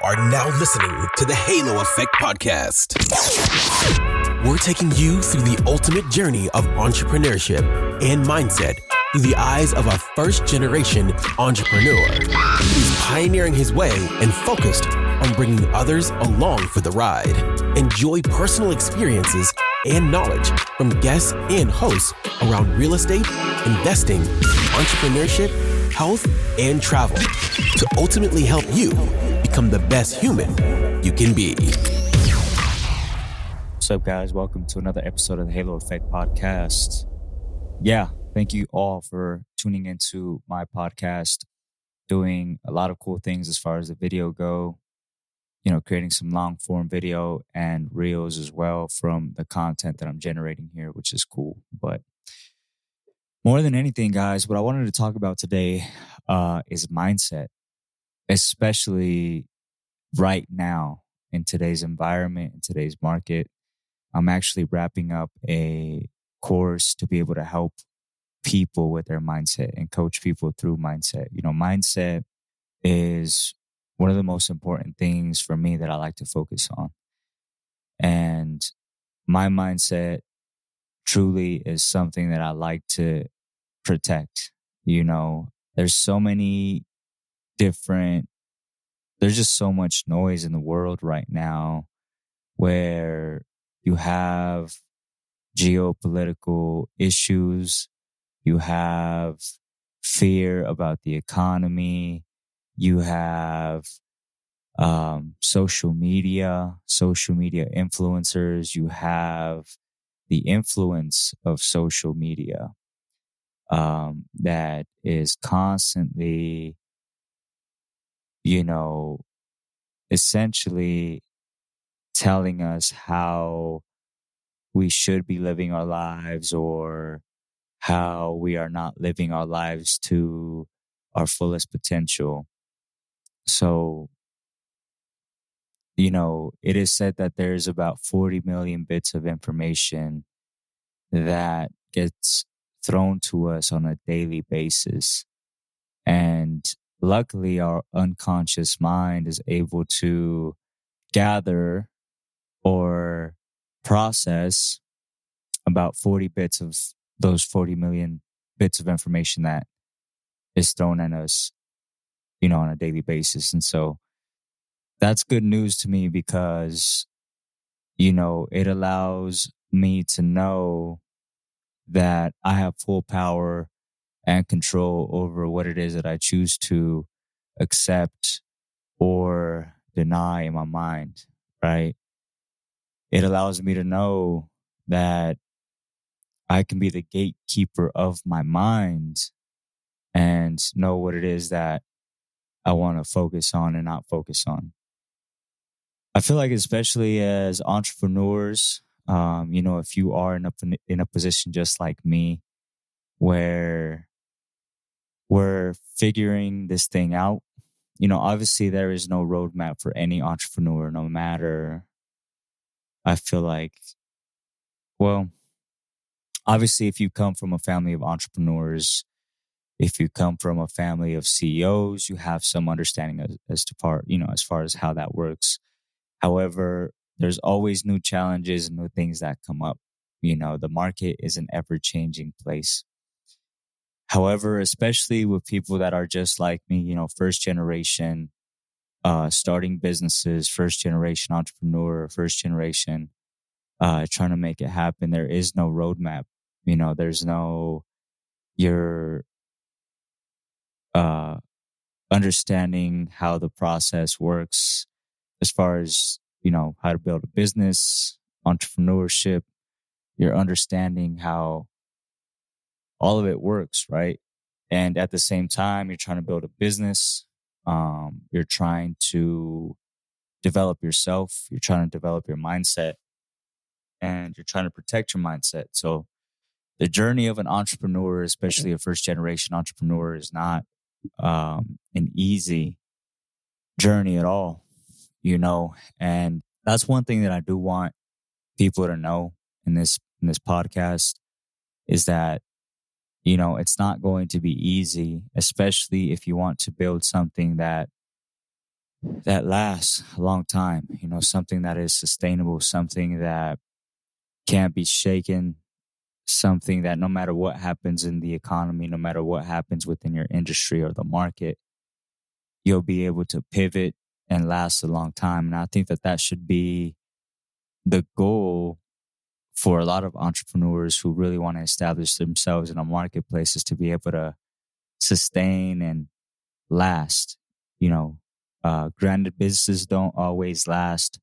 are now listening to the Halo Effect Podcast. We're taking you through the ultimate journey of entrepreneurship and mindset through the eyes of a first-generation entrepreneur who's pioneering his way and focused on bringing others along for the ride. Enjoy personal experiences and knowledge from guests and hosts around real estate, investing, entrepreneurship, health, and travel to ultimately help you become the best human you can be. What's up, guys? Welcome to another episode of the Halo Effect Podcast. Yeah, thank you all for tuning into my podcast, doing a lot of cool things as far as the video go, creating some long form video and reels as well from the content that I'm generating here, which is cool. But more than anything, guys, what I wanted to talk about today is mindset, especially right now in today's environment, in today's market. I'm actually wrapping up a course to be able to help people with their mindset and coach people through mindset. Mindset is one of the most important things for me that I like to focus on. And my mindset truly is something that I like to protect. There's so many there's just so much noise in the world right now where you have geopolitical issues, you have fear about the economy, you have social media influencers, you have the influence of social media that is constantly, essentially telling us how we should be living our lives or how we are not living our lives to our fullest potential. So, it is said that there's about 40 million bits of information that gets thrown to us on a daily basis. And luckily, our unconscious mind is able to gather or process about 40 bits of those 40 million bits of information that is thrown at us, on a daily basis. And so that's good news to me because, it allows me to know that I have full power and control over what it is that I choose to accept or deny in my mind, right? It allows me to know that I can be the gatekeeper of my mind and know what it is that I want to focus on and not focus on. I feel like especially as entrepreneurs, if you are in a position just like me where we're figuring this thing out, obviously there is no roadmap for any entrepreneur, no matter, I feel like, well, obviously if you come from a family of entrepreneurs, if you come from a family of CEOs, you have some understanding as far as how that works. However, there's always new challenges and new things that come up. The market is an ever-changing place. However, especially with people that are just like me, first generation, starting businesses, first generation entrepreneur, first generation, trying to make it happen. There is no roadmap. There's no, you're understanding how the process works as far as, how to build a business, entrepreneurship. You're understanding how all of it works, right? And at the same time, you're trying to build a business. You're trying to develop yourself. You're trying to develop your mindset. And you're trying to protect your mindset. So the journey of an entrepreneur, especially a first generation entrepreneur, is not an easy journey at all, and that's one thing that I do want people to know in this podcast is that, it's not going to be easy, especially if you want to build something that that lasts a long time, something that is sustainable, something that can't be shaken, something that no matter what happens in the economy, no matter what happens within your industry or the market, you'll be able to pivot and last a long time. And I think that that should be the goal for a lot of entrepreneurs who really want to establish themselves in a marketplace, is to be able to sustain and last. Granted, businesses don't always last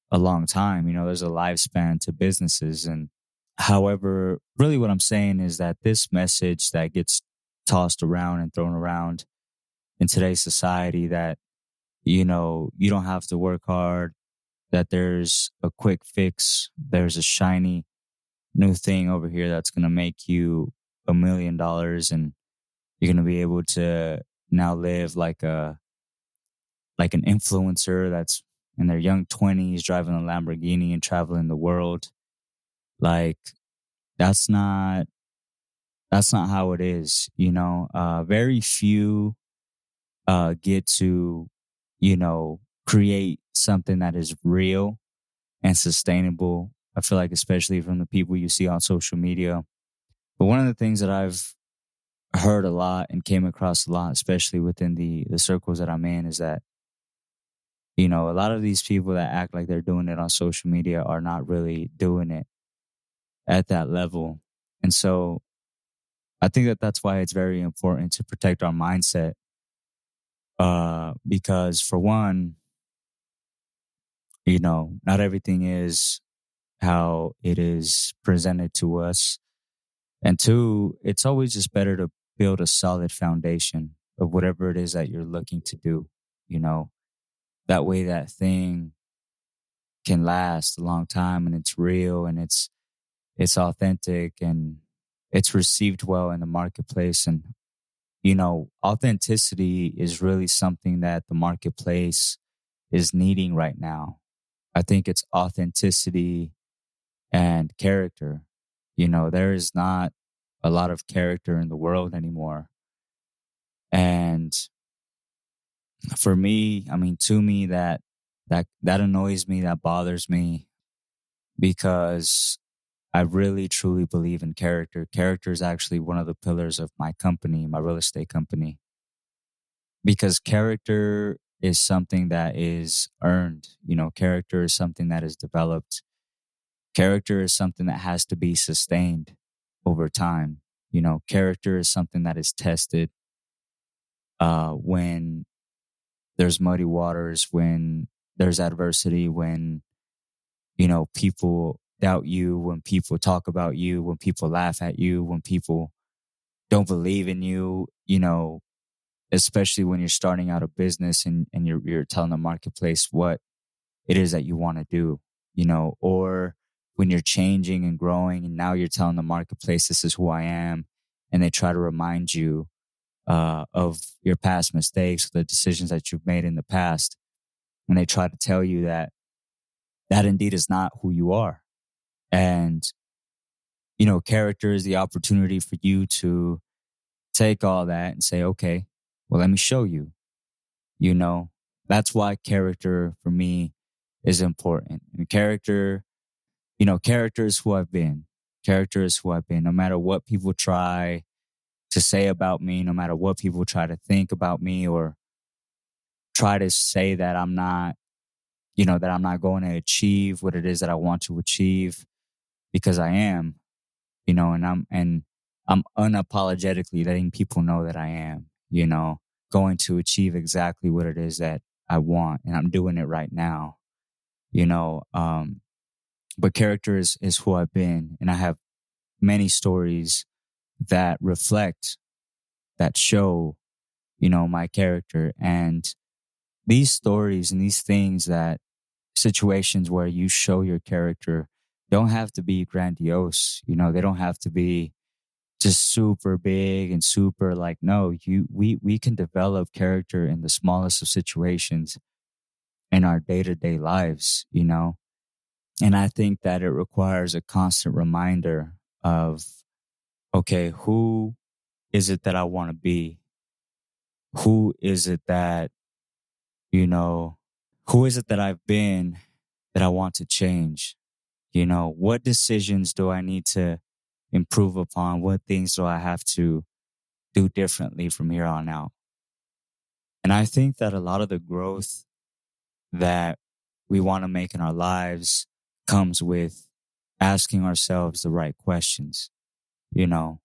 a long time. There's a lifespan to businesses. And however, really what I'm saying is that this message that gets tossed around and thrown around in today's society, that, you don't have to work hard, that there's a quick fix, there's a shiny new thing over here that's going to make you $1 million, and you're going to be able to now live like an influencer that's in their young 20s driving a Lamborghini and traveling the world. Like, that's not how it is. Very few get to, create something that is real and sustainable. I feel like, especially from the people you see on social media. But one of the things that I've heard a lot and came across a lot, especially within the circles that I'm in, is that, a lot of these people that act like they're doing it on social media are not really doing it at that level. And so I think that that's why it's very important to protect our mindset. Because for one, not everything is how it is presented to us. And two, it's always just better to build a solid foundation of whatever it is that you're looking to do. That way that thing can last a long time, and it's real, and it's authentic, and it's received well in the marketplace. And, authenticity is really something that the marketplace is needing right now. I think it's authenticity and character. There is not a lot of character in the world anymore. And for me, to me, that annoys me, that bothers me, because I really truly believe in character. Character is actually one of the pillars of my company, my real estate company, because character is something that is earned. Character is something that is developed. Character is something that has to be sustained over time. Character is something that is tested when there's muddy waters, when there's adversity, when, people doubt you, when people talk about you, when people laugh at you, when people don't believe in you, especially when you're starting out a business, and you're telling the marketplace what it is that you want to do, or when you're changing and growing, and now you're telling the marketplace, this is who I am. And they try to remind you of your past mistakes, the decisions that you've made in the past. And they try to tell you that indeed is not who you are. And, character is the opportunity for you to take all that and say, okay, well, let me show you. That's why character for me is important. And character is who I've been. Character is who I've been. No matter what people try to say about me, no matter what people try to think about me, or try to say that I'm not, that I'm not going to achieve what it is that I want to achieve, because I am, and I'm unapologetically letting people know that I am, going to achieve exactly what it is that I want. And I'm doing it right now, you know. But character is who I've been. And I have many stories that reflect, that show, my character. And these stories and these things, that situations where you show your character, don't have to be grandiose. They don't have to be just super big and super like, no, we can develop character in the smallest of situations in our day-to-day lives, And I think that it requires a constant reminder of, okay, who is it that I want to be? Who is it that, You know, who is it that I've been that I want to change? You know, what decisions do I need to improve upon? What things do I have to do differently from here on out? And I think that a lot of the growth that we want to make in our lives comes with asking ourselves the right questions. You know,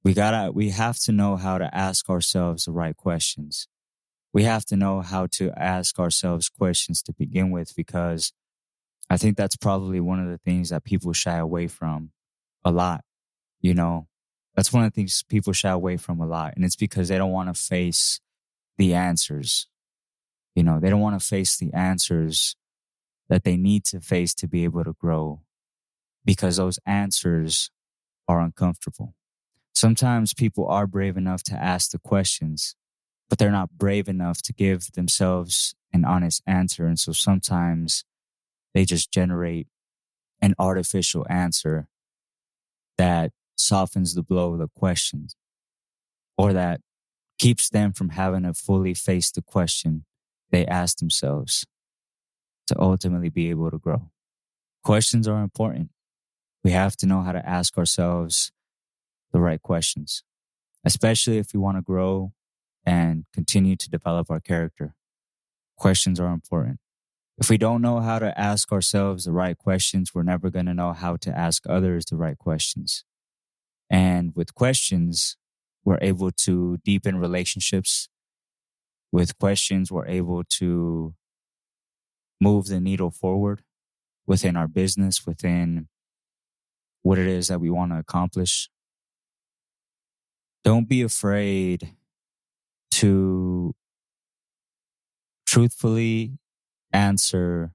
we have to know how to ask ourselves the right questions. We have to know how to ask ourselves questions to begin with, because I think that's probably one of the things that people shy away from a lot. You know, that's one of the things people shy away from a lot. And it's because they don't want to face the answers. You know, they don't want to face the answers that they need to face to be able to grow, because those answers are uncomfortable. Sometimes people are brave enough to ask the questions, but they're not brave enough to give themselves an honest answer. And so sometimes they just generate an artificial answer that softens the blow of the questions, or that keeps them from having to fully face the question they ask themselves to ultimately be able to grow. Questions are important. We have to know how to ask ourselves the right questions, especially if we want to grow and continue to develop our character. Questions are important. If we don't know how to ask ourselves the right questions, we're never going to know how to ask others the right questions. And with questions, we're able to deepen relationships. With questions, we're able to move the needle forward within our business, within what it is that we want to accomplish. Don't be afraid to truthfully answer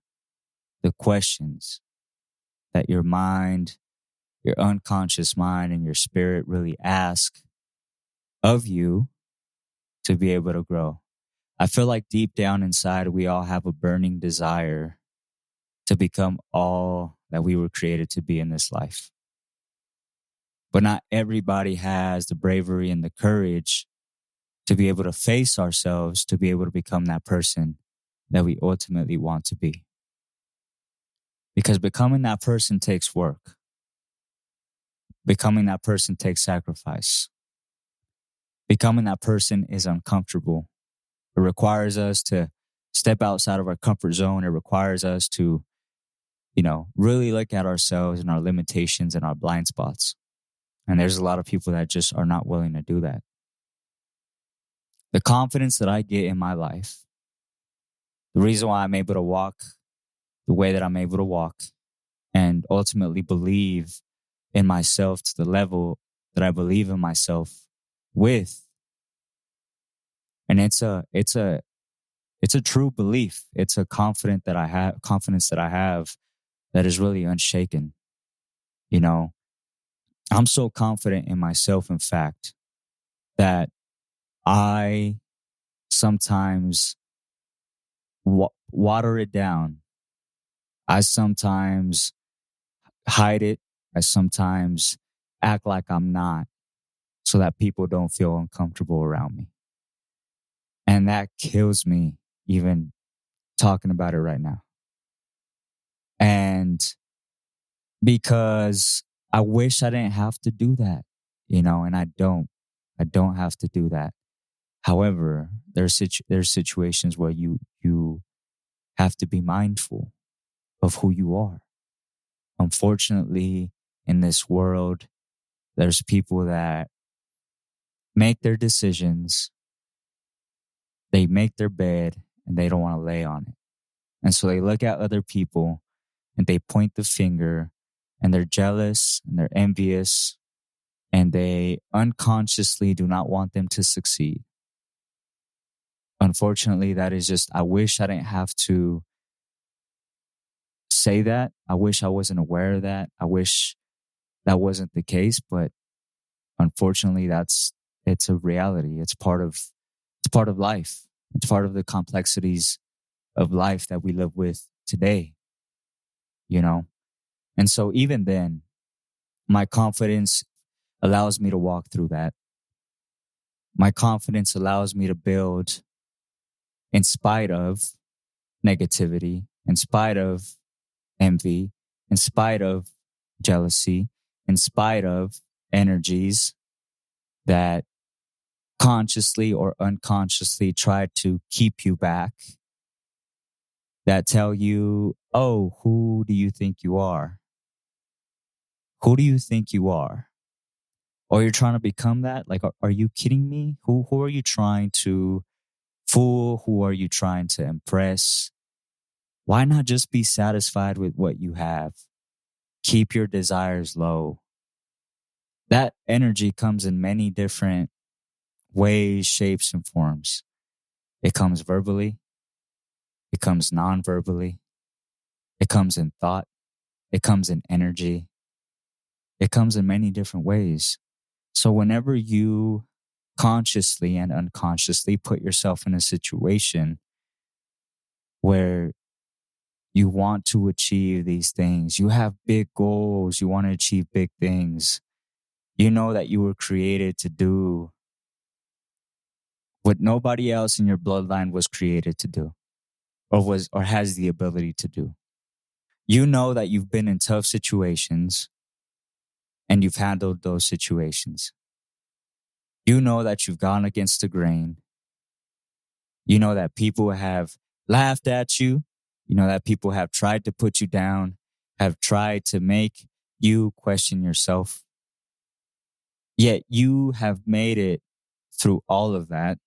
the questions that your mind, your unconscious mind, and your spirit really ask of you to be able to grow. I feel like deep down inside, we all have a burning desire to become all that we were created to be in this life. But not everybody has the bravery and the courage to be able to face ourselves, to be able to become that person that we ultimately want to be. Because becoming that person takes work. Becoming that person takes sacrifice. Becoming that person is uncomfortable. It requires us to step outside of our comfort zone. It requires us to, really look at ourselves and our limitations and our blind spots. And there's a lot of people that just are not willing to do that. The confidence that I get in my life, the reason why I'm able to walk the way that I'm able to walk, and ultimately believe in myself to the level that I believe in myself with. And it's a true belief. It's a confidence that I have that is really unshaken. You know, I'm so confident in myself, in fact, that I sometimes water it down. I sometimes hide it. I sometimes act like I'm not, so that people don't feel uncomfortable around me. And that kills me even talking about it right now. And because I wish I didn't have to do that, and I don't have to do that. However, there's situations where you have to be mindful of who you are. Unfortunately, in this world, there's people that make their decisions, they make their bed, and they don't want to lay on it. And so they look at other people and they point the finger, and they're jealous and they're envious, and they unconsciously do not want them to succeed. Unfortunately, that is just, I wish I didn't have to say that. I wish I wasn't aware of that. I wish that wasn't the case, but unfortunately, it's a reality. It's part of life. It's part of the complexities of life that we live with today, And so even then, my confidence allows me to walk through that. My confidence allows me to build in spite of negativity, in spite of envy, in spite of jealousy, in spite of energies that consciously or unconsciously try to keep you back, that tell you, oh, who do you think you are? Who do you think you are? Or you're trying to become that? Like, are you kidding me? Who are you trying to fool? Who are you trying to impress? Why not just be satisfied with what you have? Keep your desires low. That energy comes in many different ways, shapes, and forms. It comes verbally. It comes non-verbally. It comes in thought. It comes in energy. It comes in many different ways. So whenever you consciously and unconsciously put yourself in a situation where you want to achieve these things, you have big goals, you want to achieve big things, you know that you were created to do what nobody else in your bloodline was created to do or has the ability to do. You know that you've been in tough situations and you've handled those situations. You know that you've gone against the grain. You know that people have laughed at you. You know that people have tried to put you down, have tried to make you question yourself. Yet you have made it through all of that.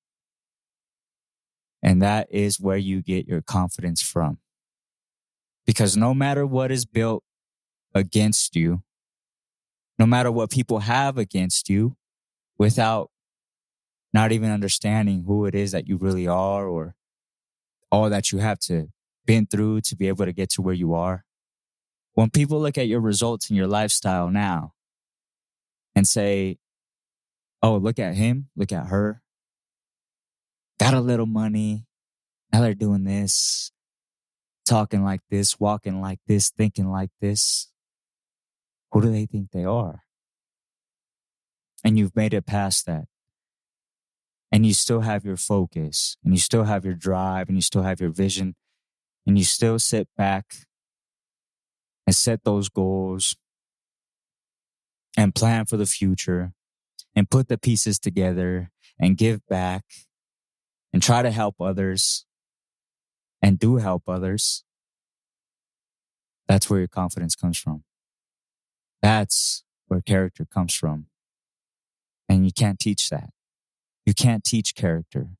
And that is where you get your confidence from. Because no matter what is built against you, no matter what people have against you, without not even understanding who it is that you really are or all that you have to been through to be able to get to where you are. When people look at your results and your lifestyle now and say, oh, look at him, look at her, got a little money, now they're doing this, talking like this, walking like this, thinking like this. Who do they think they are? And you've made it past that. And you still have your focus, and you still have your drive, and you still have your vision, and you still sit back and set those goals and plan for the future and put the pieces together and give back and try to help others and do help others. That's where your confidence comes from. That's where character comes from. And you can't teach that. You can't teach character.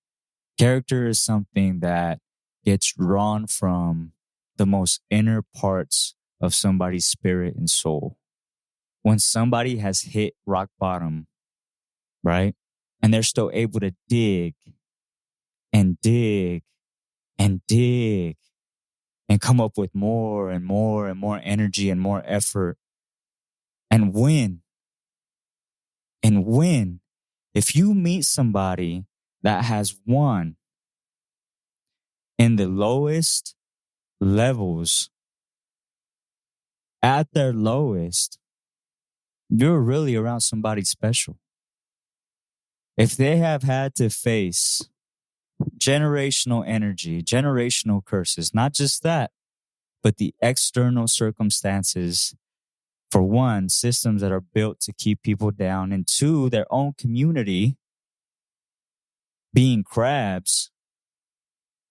Character is something that gets drawn from the most inner parts of somebody's spirit and soul. When somebody has hit rock bottom, right? And they're still able to dig and dig and dig and come up with more and more and more energy and more effort and win. And win. If you meet somebody that has won in the lowest levels, at their lowest, you're really around somebody special. If they have had to face generational energy, generational curses, not just that, but the external circumstances, for one, systems that are built to keep people down, and two, their own community being crabs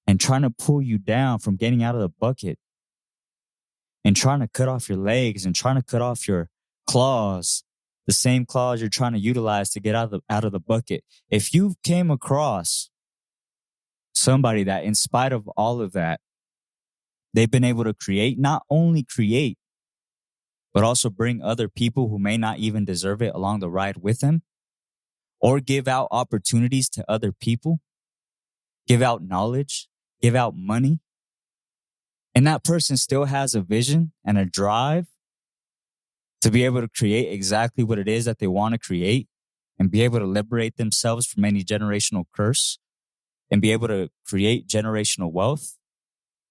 and trying to pull you down from getting out of the bucket and trying to cut off your legs and trying to cut off your claws, the same claws you're trying to utilize to get out of the bucket. If you came across somebody that, in spite of all of that, they've been able to create, not only create, but also bring other people who may not even deserve it along the ride with them, or give out opportunities to other people, give out knowledge, give out money, and that person still has a vision and a drive to be able to create exactly what it is that they want to create and be able to liberate themselves from any generational curse and be able to create generational wealth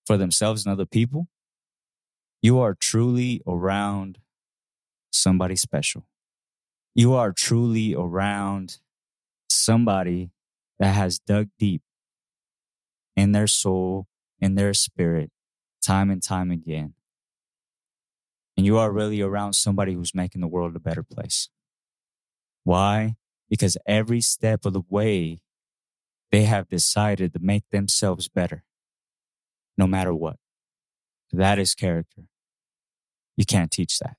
for themselves and other people, you are truly around somebody special. You are truly around somebody that has dug deep in their soul, in their spirit, time and time again. And you are really around somebody who's making the world a better place. Why? Because every step of the way, they have decided to make themselves better, no matter what. That is character. You can't teach that.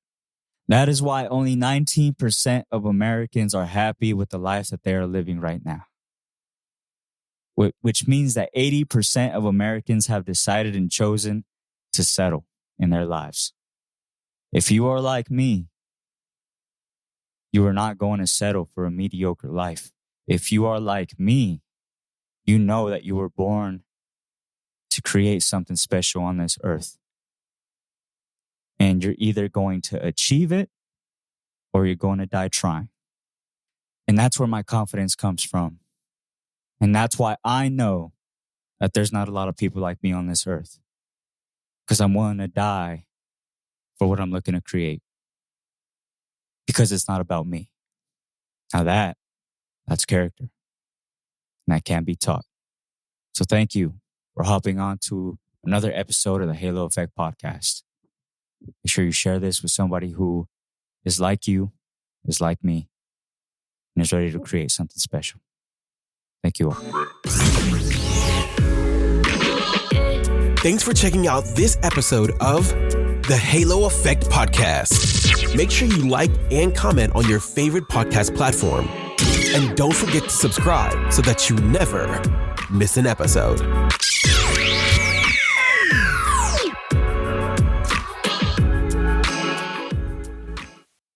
That is why only 19% of Americans are happy with the life that they are living right now. Which means that 80% of Americans have decided and chosen to settle in their lives. If you are like me, you are not going to settle for a mediocre life. If you are like me, you know that you were born to create something special on this earth. And you're either going to achieve it or you're going to die trying. And that's where my confidence comes from. And that's why I know that there's not a lot of people like me on this earth. Because I'm willing to die for what I'm looking to create. Because it's not about me. Now that's character. And that can't be taught. So thank you for hopping on to another episode of the Halo Effect Podcast. Make sure you share this with somebody who is like you, is like me, and is ready to create something special. Thank you all. Thanks for checking out this episode of the Halo Effect Podcast. Make sure you like and comment on your favorite podcast platform. And don't forget to subscribe so that you never miss an episode.